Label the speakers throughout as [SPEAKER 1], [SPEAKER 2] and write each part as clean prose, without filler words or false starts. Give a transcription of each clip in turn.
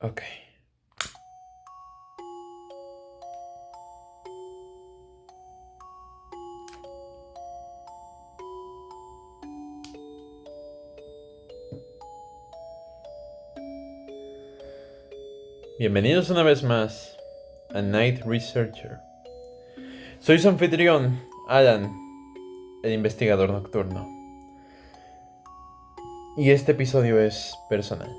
[SPEAKER 1] Ok. Bienvenidos una vez más a Night Researcher. Soy su anfitrión, Alan, el investigador nocturno. Y este episodio es personal.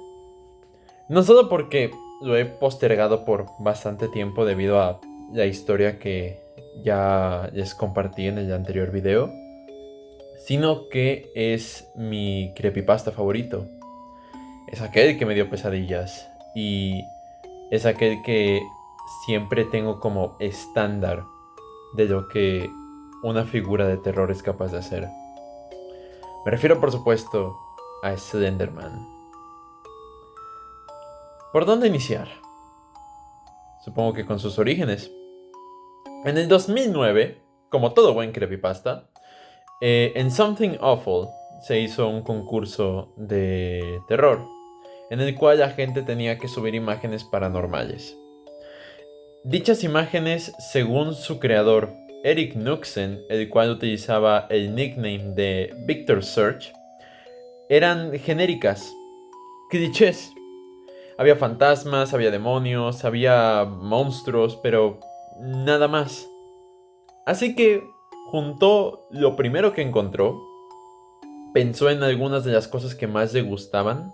[SPEAKER 1] No solo porque lo he postergado por bastante tiempo debido a la historia que ya les compartí en el anterior video, sino que es mi creepypasta favorito. Es aquel que me dio pesadillas y es aquel que siempre tengo como estándar de lo que una figura de terror es capaz de hacer. Me refiero, por supuesto, a Slenderman. ¿Por dónde iniciar? Supongo que con sus orígenes. En el 2009, como todo buen creepypasta, en Something Awful se hizo un concurso de terror, en el cual la gente tenía que subir imágenes paranormales. Dichas imágenes, según su creador, Eric Nuxen, el cual utilizaba el nickname de Victor Search, eran genéricas, clichés. Había fantasmas, había demonios, había monstruos, pero nada más. Así que juntó lo primero que encontró, pensó en algunas de las cosas que más le gustaban,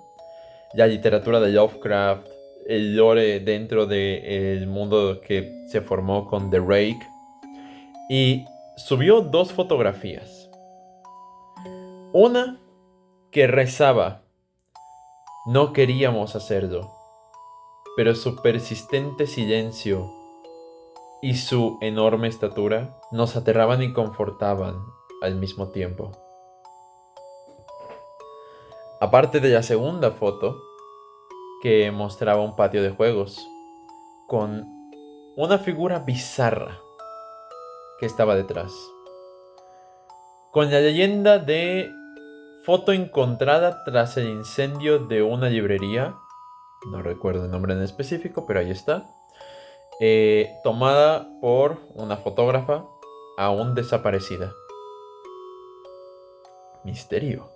[SPEAKER 1] la literatura de Lovecraft, el lore dentro del mundo que se formó con The Rake, y subió dos fotografías. Una que rezaba: no queríamos hacerlo, pero su persistente silencio y su enorme estatura nos aterraban y confortaban al mismo tiempo. Aparte de la segunda foto, que mostraba un patio de juegos con una figura bizarra que estaba detrás, con la leyenda de foto encontrada tras el incendio de una librería. No recuerdo el nombre en específico, pero ahí está. Tomada por una fotógrafa aún desaparecida. Misterio.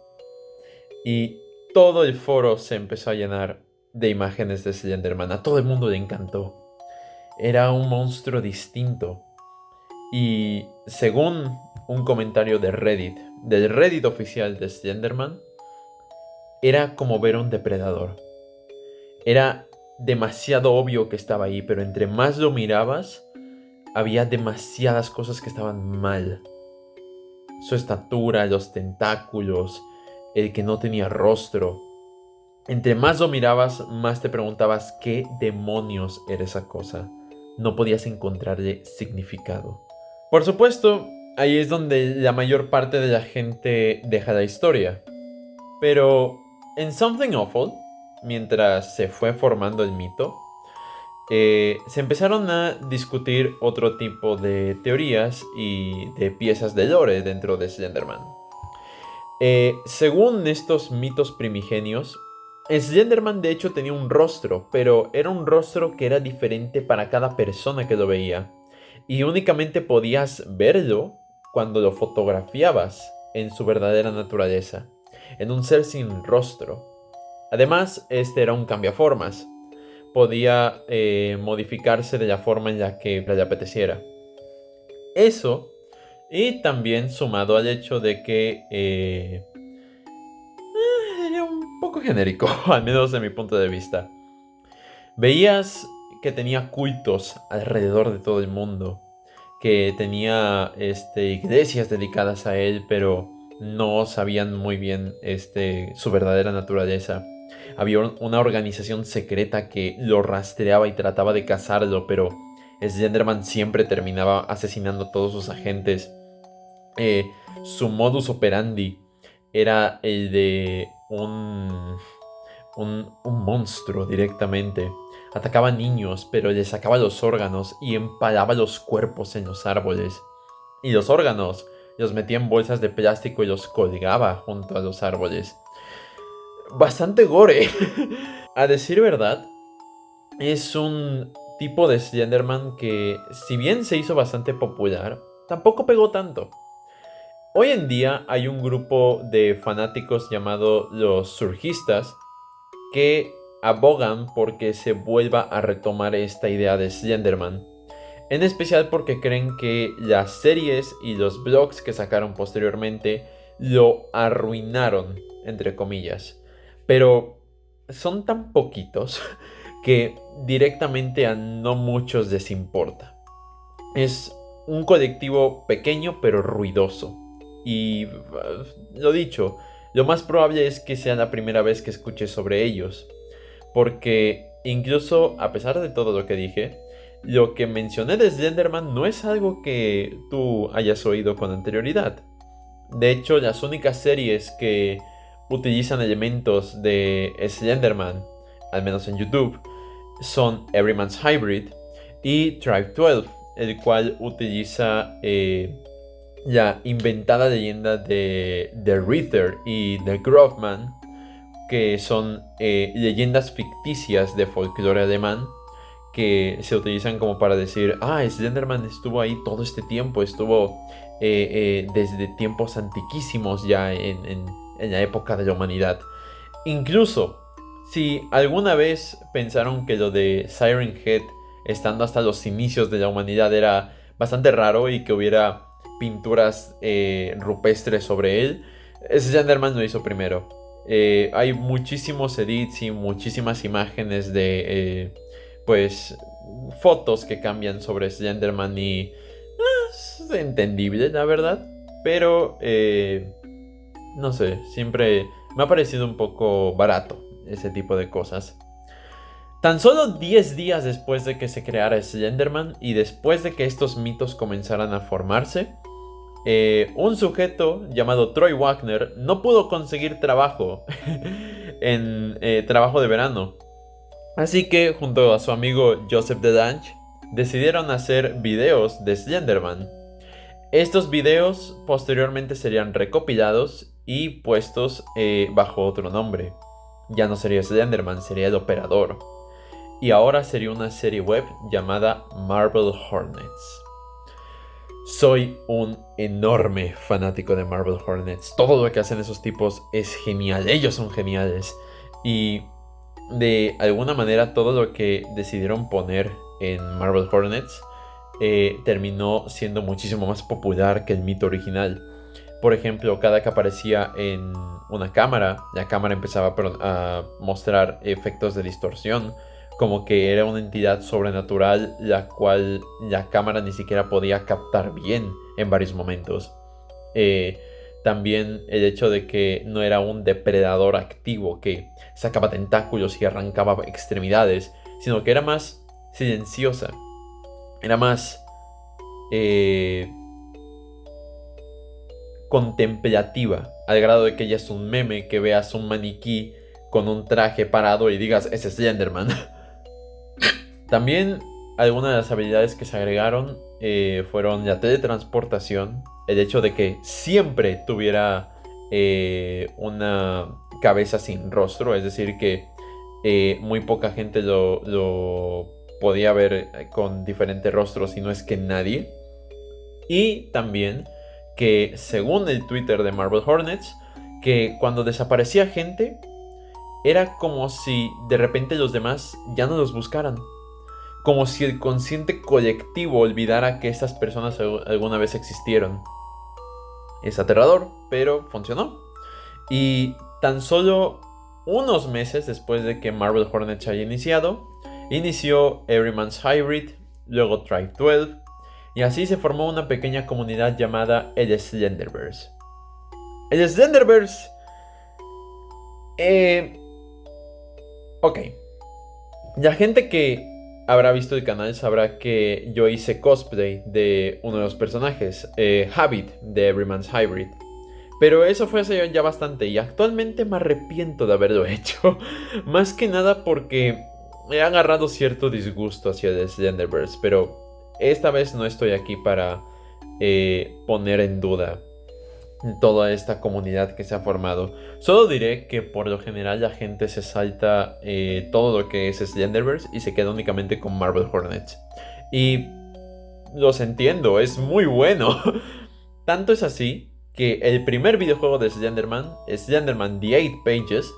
[SPEAKER 1] Y todo el foro se empezó a llenar de imágenes de Slenderman. A todo el mundo le encantó. Era un monstruo distinto. Y según un comentario de Reddit, del Reddit oficial de Slenderman, era como ver un depredador. Era demasiado obvio que estaba ahí, pero entre más lo mirabas, había demasiadas cosas que estaban mal. Su estatura, los tentáculos, el que no tenía rostro. Entre más lo mirabas, más te preguntabas qué demonios era esa cosa. No podías encontrarle significado. Por supuesto, ahí es donde la mayor parte de la gente deja la historia. Pero en Something Awful, mientras se fue formando el mito, se empezaron a discutir otro tipo de teorías y de piezas de lore dentro de Slenderman. Según estos mitos primigenios, Slenderman de hecho tenía un rostro, pero era un rostro que era diferente para cada persona que lo veía. Y únicamente podías verlo cuando lo fotografiabas en su verdadera naturaleza, en un ser sin rostro. Además, este era un cambiaformas. Podía modificarse de la forma en la que le apeteciera. Eso, y también sumado al hecho de que era un poco genérico, al menos de mi punto de vista. Veías que tenía cultos alrededor de todo el mundo, que tenía iglesias dedicadas a él, pero no sabían muy bien su verdadera naturaleza. Había una organización secreta que lo rastreaba y trataba de cazarlo, pero Slenderman siempre terminaba asesinando a todos sus agentes. Su modus operandi era el de un monstruo directamente. Atacaba niños, pero le sacaba los órganos y empalaba los cuerpos en los árboles. Y los órganos los metía en bolsas de plástico y los colgaba junto a los árboles. Bastante gore. A decir verdad, es un tipo de Slenderman que, si bien se hizo bastante popular, tampoco pegó tanto. Hoy en día hay un grupo de fanáticos llamado los surgistas que abogan porque se vuelva a retomar esta idea de Slenderman. En especial porque creen que las series y los blogs que sacaron posteriormente lo arruinaron, entre comillas. Pero son tan poquitos que directamente a no muchos les importa. Es un colectivo pequeño pero ruidoso. Y lo dicho, lo más probable es que sea la primera vez que escuche sobre ellos. Porque incluso a pesar de todo lo que dije, lo que mencioné de Slenderman no es algo que tú hayas oído con anterioridad. De hecho, las únicas series que utilizan elementos de Slenderman, al menos en YouTube, son Everyman's Hybrid y Tribe 12, el cual utiliza la inventada leyenda de The Reader y The Grofman, que son leyendas ficticias de folclore alemán que se utilizan como para decir, Slenderman estuvo ahí todo este tiempo, estuvo desde tiempos antiquísimos ya en la época de la humanidad. Incluso, si alguna vez pensaron que lo de Siren Head, estando hasta los inicios de la humanidad, era bastante raro y que hubiera pinturas rupestres sobre él, Slenderman lo hizo primero. Hay muchísimos edits y muchísimas imágenes de, pues, fotos que cambian sobre Slenderman y es entendible, la verdad. Pero, no sé, siempre me ha parecido un poco barato ese tipo de cosas. Tan solo 10 días después de que se creara Slenderman y después de que estos mitos comenzaran a formarse, un sujeto llamado Troy Wagner no pudo conseguir trabajo en trabajo de verano. Así que junto a su amigo Joseph Delange decidieron hacer videos de Slenderman. Estos videos posteriormente serían recopilados y puestos bajo otro nombre. Ya no sería Slenderman, sería el operador. Y ahora sería una serie web llamada Marble Hornets. Soy un enorme fanático de Marble Hornets. Todo lo que hacen esos tipos es genial. Ellos son geniales. Y de alguna manera todo lo que decidieron poner en Marble Hornets terminó siendo muchísimo más popular que el mito original. Por ejemplo, cada que aparecía en una cámara, la cámara empezaba a mostrar efectos de distorsión, como que era una entidad sobrenatural la cual la cámara ni siquiera podía captar bien en varios momentos. También el hecho de que no era un depredador activo que sacaba tentáculos y arrancaba extremidades, sino que era más silenciosa, era más contemplativa, al grado de que ella es un meme, que veas un maniquí con un traje parado y digas, ese es Slenderman. También algunas de las habilidades que se agregaron fueron la teletransportación, el hecho de que siempre tuviera una cabeza sin rostro, es decir, que muy poca gente lo podía ver con diferentes rostros, si no es que nadie. Y también que, según el Twitter de Marble Hornets, que cuando desaparecía gente, era como si de repente los demás ya no los buscaran. Como si el consciente colectivo olvidara que estas personas alguna vez existieron. Es aterrador, pero funcionó. Y tan solo unos meses después de que Marble Hornets haya iniciado, inició Everyman's Hybrid, luego Tribe 12, y así se formó una pequeña comunidad llamada el Slenderverse. El Slenderverse... ok. La gente que habrá visto el canal sabrá que yo hice cosplay de uno de los personajes, Habit, de Everyman's Hybrid. Pero eso fue hace ya bastante y actualmente me arrepiento de haberlo hecho. Más que nada porque he agarrado cierto disgusto hacia el Slenderverse, pero esta vez no estoy aquí para poner en duda toda esta comunidad que se ha formado. Solo diré que por lo general la gente se salta todo lo que es Slenderverse y se queda únicamente con Marble Hornets. Y los entiendo, es muy bueno. Tanto es así que el primer videojuego de Slenderman, Slenderman The Eight Pages,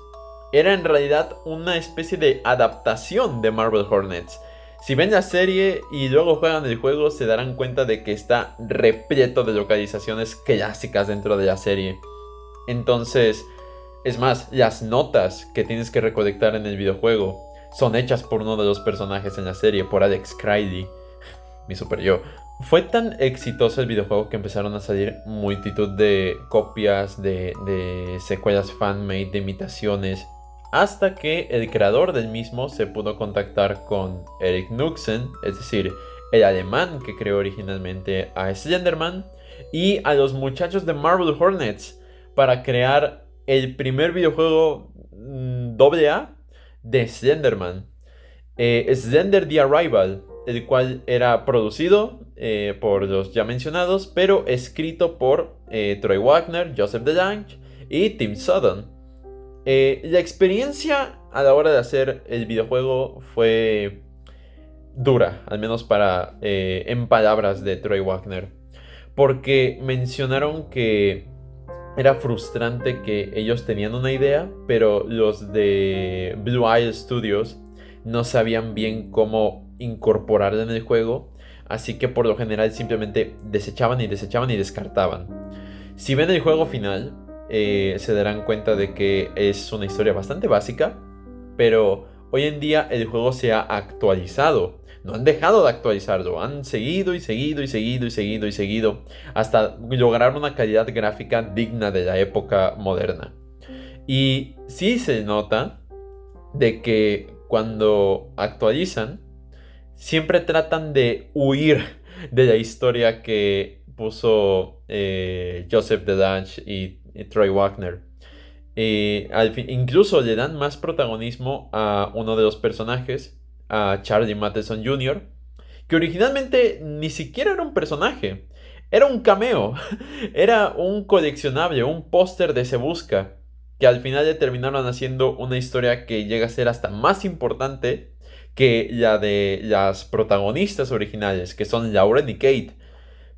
[SPEAKER 1] era en realidad una especie de adaptación de Marble Hornets. Si ven la serie y luego juegan el juego, se darán cuenta de que está repleto de localizaciones clásicas dentro de la serie. Entonces, es más, las notas que tienes que recolectar en el videojuego son hechas por uno de los personajes en la serie, por Alex Crowley, mi super yo. Fue tan exitoso el videojuego que empezaron a salir multitud de copias, de secuelas fanmade, de imitaciones, hasta que el creador del mismo se pudo contactar con Eric Nuxen, es decir, el alemán que creó originalmente a Slenderman, y a los muchachos de Marble Hornets para crear el primer videojuego AA de Slenderman, Slender The Arrival, el cual era producido por los ya mencionados, pero escrito por Troy Wagner, Joseph DeLange y Tim Sutton. La experiencia a la hora de hacer el videojuego fue dura, al menos en palabras de Troy Wagner, porque mencionaron que era frustrante que ellos tenían una idea, pero los de Blue Isle Studios no sabían bien cómo incorporarla en el juego, así que por lo general simplemente desechaban y desechaban y descartaban. Si ven el juego final, se darán cuenta de que es una historia bastante básica, pero hoy en día el juego se ha actualizado. No han dejado de actualizarlo, han seguido y seguido y seguido y seguido y seguido hasta lograr una calidad gráfica digna de la época moderna. Y sí se nota de que cuando actualizan, siempre tratan de huir de la historia que puso Joseph DeLange y Troy Wagner. Incluso le dan más protagonismo a uno de los personajes, a Charlie Matheson Jr., que originalmente ni siquiera era un personaje, era un cameo, era un coleccionable, un póster de Se Busca, que al final le terminaron haciendo una historia que llega a ser hasta más importante que la de las protagonistas originales, que son Lauren y Kate.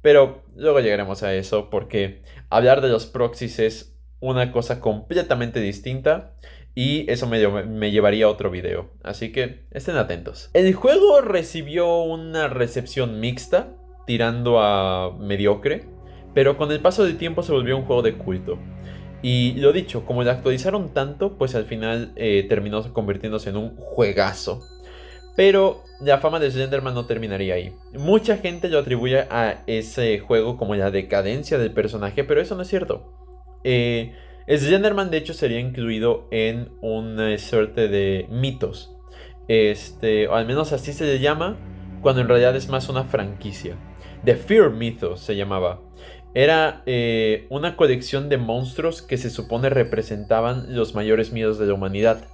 [SPEAKER 1] Pero luego llegaremos a eso porque hablar de los proxies es una cosa completamente distinta y eso me llevaría a otro video. Así que estén atentos. El juego recibió una recepción mixta, tirando a mediocre, pero con el paso del tiempo se volvió un juego de culto. Y lo dicho, como lo actualizaron tanto, pues al final terminó convirtiéndose en un juegazo. Pero la fama de Slenderman no terminaría ahí. Mucha gente lo atribuye a ese juego como la decadencia del personaje, pero eso no es cierto. Slenderman de hecho sería incluido en una suerte de mitos. O al menos así se le llama, cuando en realidad es más una franquicia. The Fear Mythos se llamaba. Era una colección de monstruos que se supone representaban los mayores miedos de la humanidad.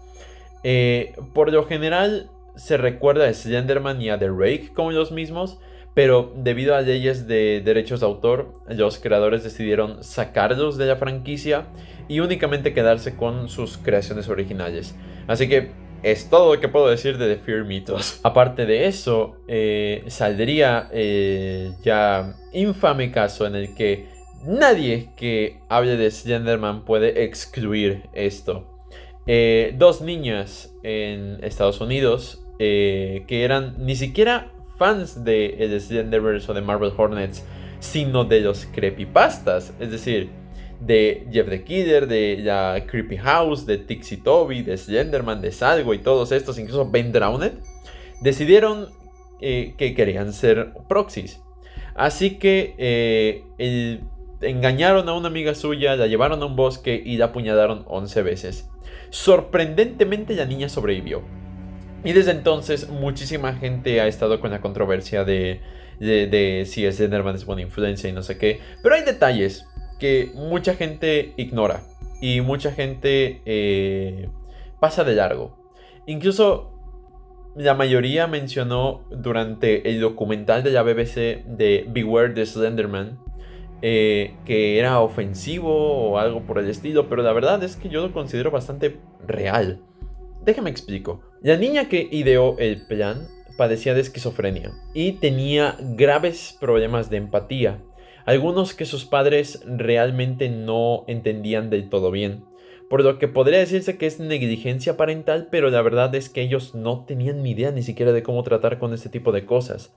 [SPEAKER 1] Por lo general se recuerda a Slenderman y a The Rake como los mismos, pero debido a leyes de derechos de autor, los creadores decidieron sacarlos de la franquicia y únicamente quedarse con sus creaciones originales. Así que es todo lo que puedo decir de The Fear Mythos. Aparte de eso, saldría ya infame caso en el que nadie que hable de Slenderman puede excluir esto. Dos niñas en Estados Unidos que eran ni siquiera fans de el Slenderverse o de Marble Hornets, sino de los creepypastas, es decir, de Jeff the Killer, de la Creepy House, de Tixie Toby, de Slenderman, de Salgo y todos estos, incluso Ben Drowned, decidieron que querían ser proxies. Así que engañaron a una amiga suya, la llevaron a un bosque y la apuñalaron 11 veces. Sorprendentemente la niña sobrevivió. Y desde entonces muchísima gente ha estado con la controversia de si Slenderman es buena influencia y no sé qué. Pero hay detalles que mucha gente ignora y mucha gente pasa de largo. Incluso la mayoría mencionó durante el documental de la BBC de Beware the Slenderman que era ofensivo o algo por el estilo, pero la verdad es que yo lo considero bastante real. Déjame explico. La niña que ideó el plan padecía de esquizofrenia y tenía graves problemas de empatía, algunos que sus padres realmente no entendían del todo bien. Por lo que podría decirse que es negligencia parental, pero la verdad es que ellos no tenían ni idea ni siquiera de cómo tratar con este tipo de cosas.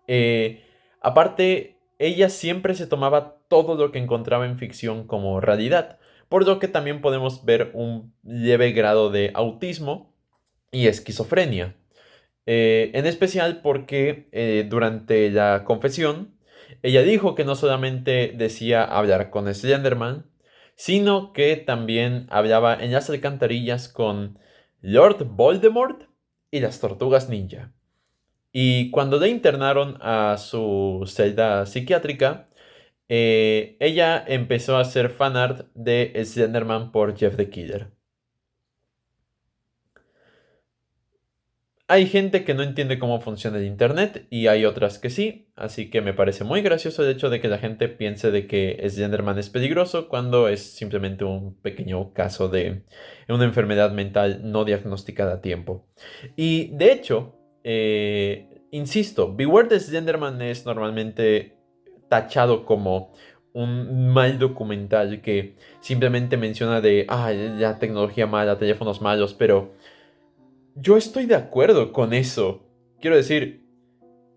[SPEAKER 1] Eh, Aparte, ella siempre se tomaba todo lo que encontraba en ficción como realidad, por lo que también podemos ver un leve grado de autismo y esquizofrenia. En especial porque durante la confesión, ella dijo que no solamente decía hablar con Slenderman, sino que también hablaba en las alcantarillas con Lord Voldemort y las tortugas ninja. Y cuando le internaron a su celda psiquiátrica, ella empezó a hacer fanart de Slenderman por Jeff the Killer. Hay gente que no entiende cómo funciona el internet y hay otras que sí, así que me parece muy gracioso el hecho de que la gente piense de que Slenderman es peligroso cuando es simplemente un pequeño caso de una enfermedad mental no diagnosticada a tiempo. Y de hecho, insisto, Beware the Slenderman es normalmente tachado como un mal documental que simplemente menciona de, la tecnología mala, teléfonos malos, pero yo estoy de acuerdo con eso. Quiero decir,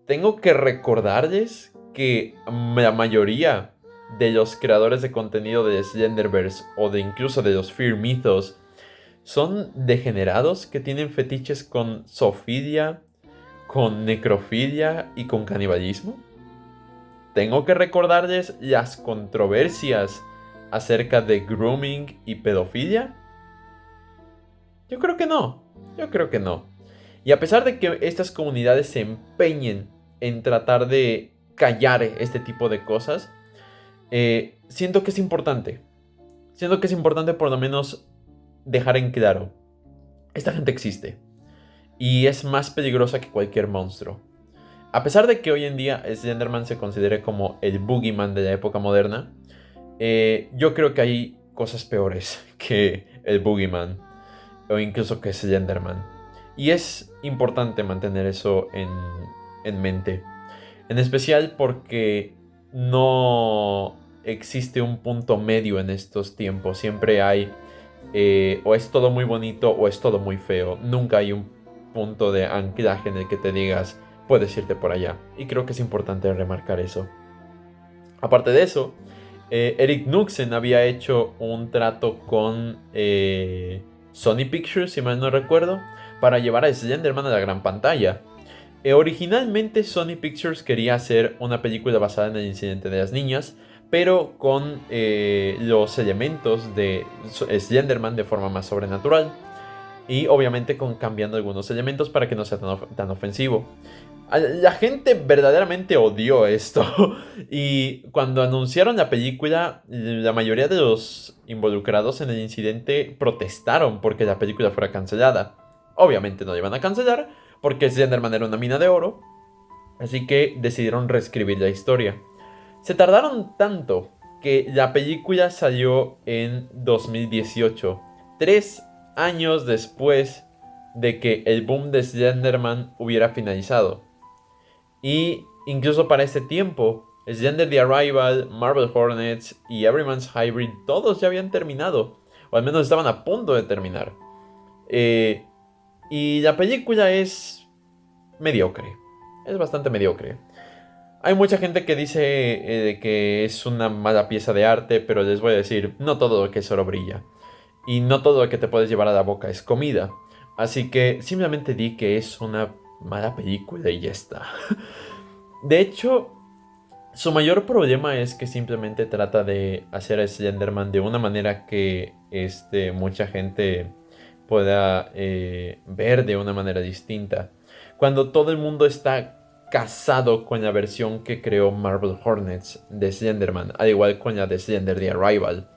[SPEAKER 1] tengo que recordarles que la mayoría de los creadores de contenido de Slenderverse o de incluso de los Fear Mythos son degenerados que tienen fetiches con zoofilia, con necrofilia y con canibalismo. Tengo que recordarles las controversias acerca de grooming y pedofilia. Yo creo que no. Yo creo que no. Y a pesar de que estas comunidades se empeñen en tratar de callar este tipo de cosas, siento que es importante. Siento que es importante por lo menos dejar en claro. Esta gente existe. Y es más peligrosa que cualquier monstruo. A pesar de que hoy en día Slenderman se considere como el boogeyman de la época moderna, yo creo que hay cosas peores que el boogeyman o incluso que Slenderman. Y es importante mantener eso en mente. En especial porque no existe un punto medio en estos tiempos. Siempre hay o es todo muy bonito o es todo muy feo. Nunca hay un punto de anclaje en el que te digas, puedes irte por allá. Y creo que es importante remarcar eso. Aparte de eso, Eric Knucksen había hecho un trato con Sony Pictures, si mal no recuerdo, para llevar a Slenderman a la gran pantalla. Originalmente Sony Pictures quería hacer una película basada en el incidente de las niñas, pero con los elementos de Slenderman de forma más sobrenatural. Y obviamente cambiando algunos elementos para que no sea tan ofensivo. La gente verdaderamente odió esto. Y cuando anunciaron la película, la mayoría de los involucrados en el incidente protestaron porque la película fuera cancelada. Obviamente no la iban a cancelar porque Slenderman era una mina de oro. Así que decidieron reescribir la historia. Se tardaron tanto que la película salió en 2018. 3 años después de que el boom de Slenderman hubiera finalizado. Y incluso para este tiempo, Slender the Arrival, Marvel Hornets y Everyman's Hybrid todos ya habían terminado. O al menos estaban a punto de terminar. Y la película es mediocre. Es bastante mediocre. Hay mucha gente que dice que es una mala pieza de arte, pero les voy a decir, no todo lo que es oro brilla. Y no todo lo que te puedes llevar a la boca es comida. Así que simplemente di que es una mala película y ya está. De hecho, su mayor problema es que simplemente trata de hacer a Slenderman de una manera que mucha gente pueda ver de una manera distinta. Cuando todo el mundo está casado con la versión que creó Marvel Hornets de Slenderman, al igual con la de Slender the Arrival.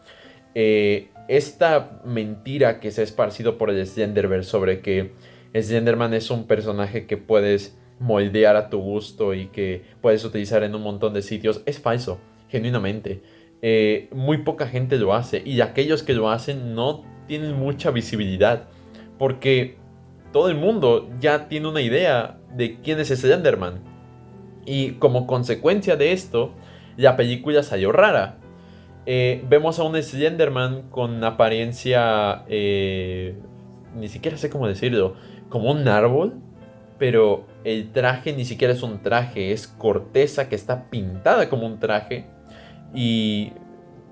[SPEAKER 1] Esta mentira que se ha esparcido por el Slenderverse sobre que Slenderman es un personaje que puedes moldear a tu gusto y que puedes utilizar en un montón de sitios es falso. genuinamente. Muy poca gente lo hace y aquellos que lo hacen no tienen mucha visibilidad porque todo el mundo ya tiene una idea de quién es Slenderman. Y como consecuencia de esto, la película salió rara. Vemos a un Slenderman con apariencia, ni siquiera sé cómo decirlo, como un árbol, pero el traje ni siquiera es un traje, es corteza que está pintada como un traje. Y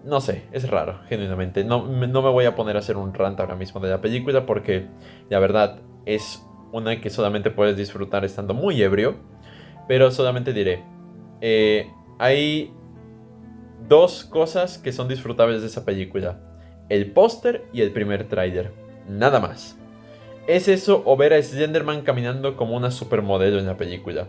[SPEAKER 1] no sé, es raro, genuinamente. No me voy a poner a hacer un rant ahora mismo de la película porque la verdad es una que solamente puedes disfrutar estando muy ebrio. Pero solamente diré, hay dos cosas que son disfrutables de esa película. El póster y el primer tráiler. Nada más. Es eso o ver a Slenderman caminando como una supermodelo en la película.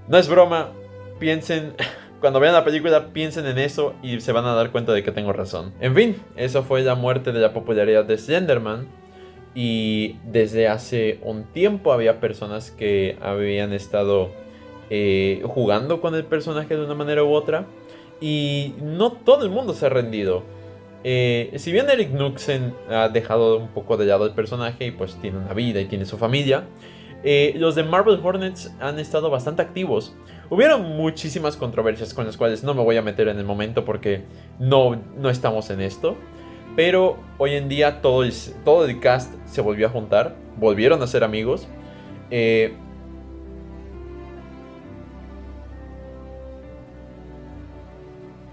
[SPEAKER 1] No es broma, piensen, cuando vean la película piensen en eso y se van a dar cuenta de que tengo razón. En fin, eso fue la muerte de la popularidad de Slenderman. Y desde hace un tiempo había personas que habían estado jugando con el personaje de una manera u otra. Y no todo el mundo se ha rendido. Si bien Eric Knudsen ha dejado un poco de lado el personaje y pues tiene una vida y tiene su familia, los de Marble Hornets han estado bastante activos. Hubieron muchísimas controversias con las cuales no me voy a meter en el momento porque no estamos en esto. Pero hoy en día todo el cast se volvió a juntar, volvieron a ser amigos.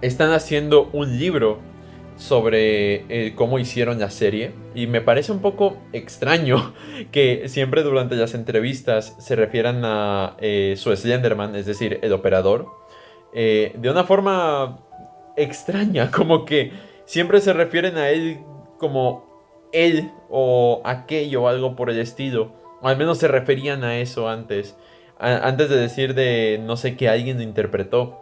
[SPEAKER 1] Están haciendo un libro sobre cómo hicieron la serie y me parece un poco extraño que siempre durante las entrevistas se refieran a su Slenderman, es decir, el operador, de una forma extraña, como que siempre se refieren a él como él o aquello o algo por el estilo, o al menos se referían a eso antes, antes de decir de no sé que alguien lo interpretó.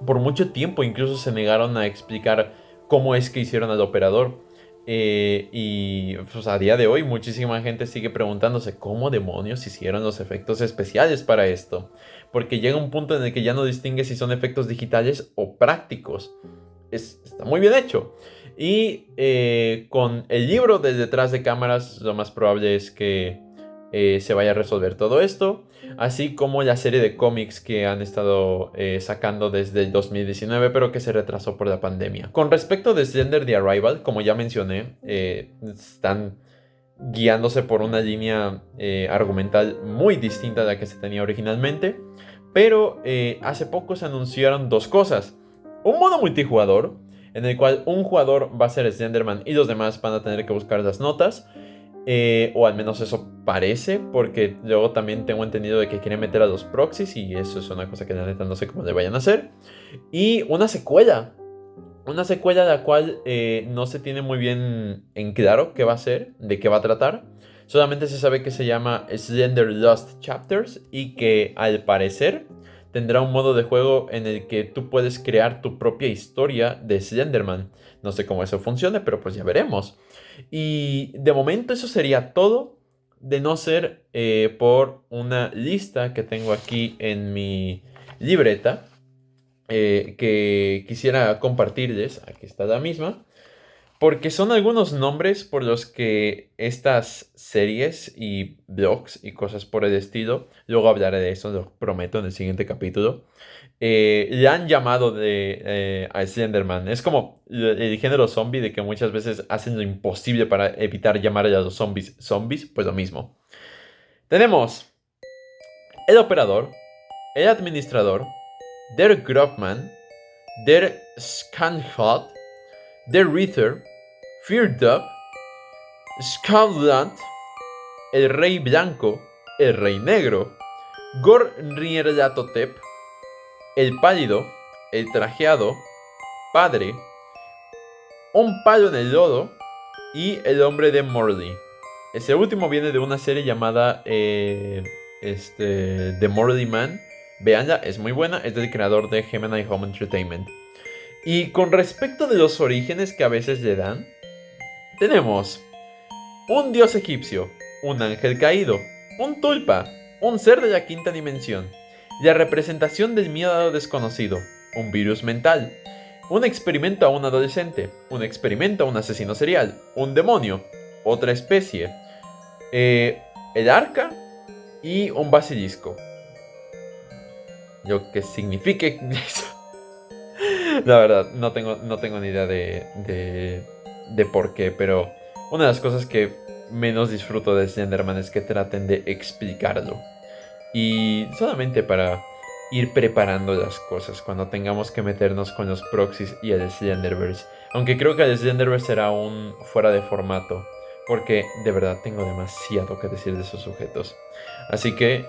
[SPEAKER 1] Por mucho tiempo incluso se negaron a explicar cómo es que hicieron al operador. Y pues, a día de hoy muchísima gente sigue preguntándose cómo demonios hicieron los efectos especiales para esto. Porque llega un punto en el que ya no distingue si son efectos digitales o prácticos. Está muy bien hecho. Y con el libro de detrás de cámaras lo más probable es que se vaya a resolver todo esto. Así como la serie de cómics que han estado sacando desde el 2019, pero que se retrasó por la pandemia. Con respecto de Slender The Arrival, como ya mencioné, están guiándose por una línea argumental muy distinta a la que se tenía originalmente. Pero hace poco se anunciaron dos cosas. Un modo multijugador, en el cual un jugador va a ser Slenderman y los demás van a tener que buscar las notas. O al menos eso parece, porque luego también tengo entendido de que quieren meter a los proxies y eso es una cosa que la neta no sé cómo le vayan a hacer. Y una secuela de la cual no se tiene muy bien en claro qué va a ser, de qué va a tratar. Solamente se sabe que se llama Slender Lost Chapters y que al parecer tendrá un modo de juego en el que tú puedes crear tu propia historia de Slenderman. No sé cómo eso funcione, pero pues ya veremos. Y de momento eso sería todo, de no ser por una lista que tengo aquí en mi libreta que quisiera compartirles. Aquí está la misma. Porque son algunos nombres por los que estas series y blogs y cosas por el estilo, luego hablaré de eso, lo prometo en el siguiente capítulo, le han llamado a Slenderman. Es como el género zombie de que muchas veces hacen lo imposible para evitar llamar a los zombies zombies, pues lo mismo. Tenemos el operador, el administrador, Der Grofman, Der Scanhot, Der Ritter, Feardub, Skavland, el Rey Blanco, el Rey Negro, Gornierlatotep, el Pálido, el Trajeado, Padre, Un Palo en el Lodo y El Hombre de Morley. Ese último viene de una serie llamada The Morley Man. Veanla, es muy buena, es del creador de Gemini Home Entertainment. Y con respecto de los orígenes que a veces le dan, tenemos un dios egipcio, un ángel caído, un tulpa, un ser de la quinta dimensión, la representación del miedo a lo desconocido, un virus mental, Un experimento a un adolescente, un experimento a un asesino serial, un demonio, otra especie, el arca y un basilisco. Lo que signifique eso. La verdad, no tengo ni idea de por qué, pero una de las cosas que menos disfruto de Slenderman es que traten de explicarlo. Y solamente para ir preparando las cosas cuando tengamos que meternos con los proxies y el Slenderverse. Aunque creo que el Slenderverse será un fuera de formato, porque de verdad tengo demasiado que decir de esos sujetos. Así que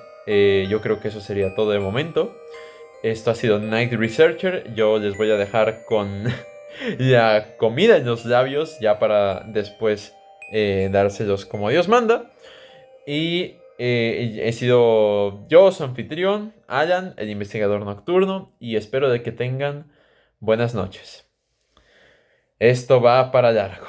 [SPEAKER 1] yo creo que eso sería todo de momento. Esto ha sido Night Researcher. Yo les voy a dejar con la comida en los labios ya para después dárselos como Dios manda. Y he sido yo, su anfitrión, Alan, el investigador nocturno, y espero de que tengan buenas noches. Esto va para largo.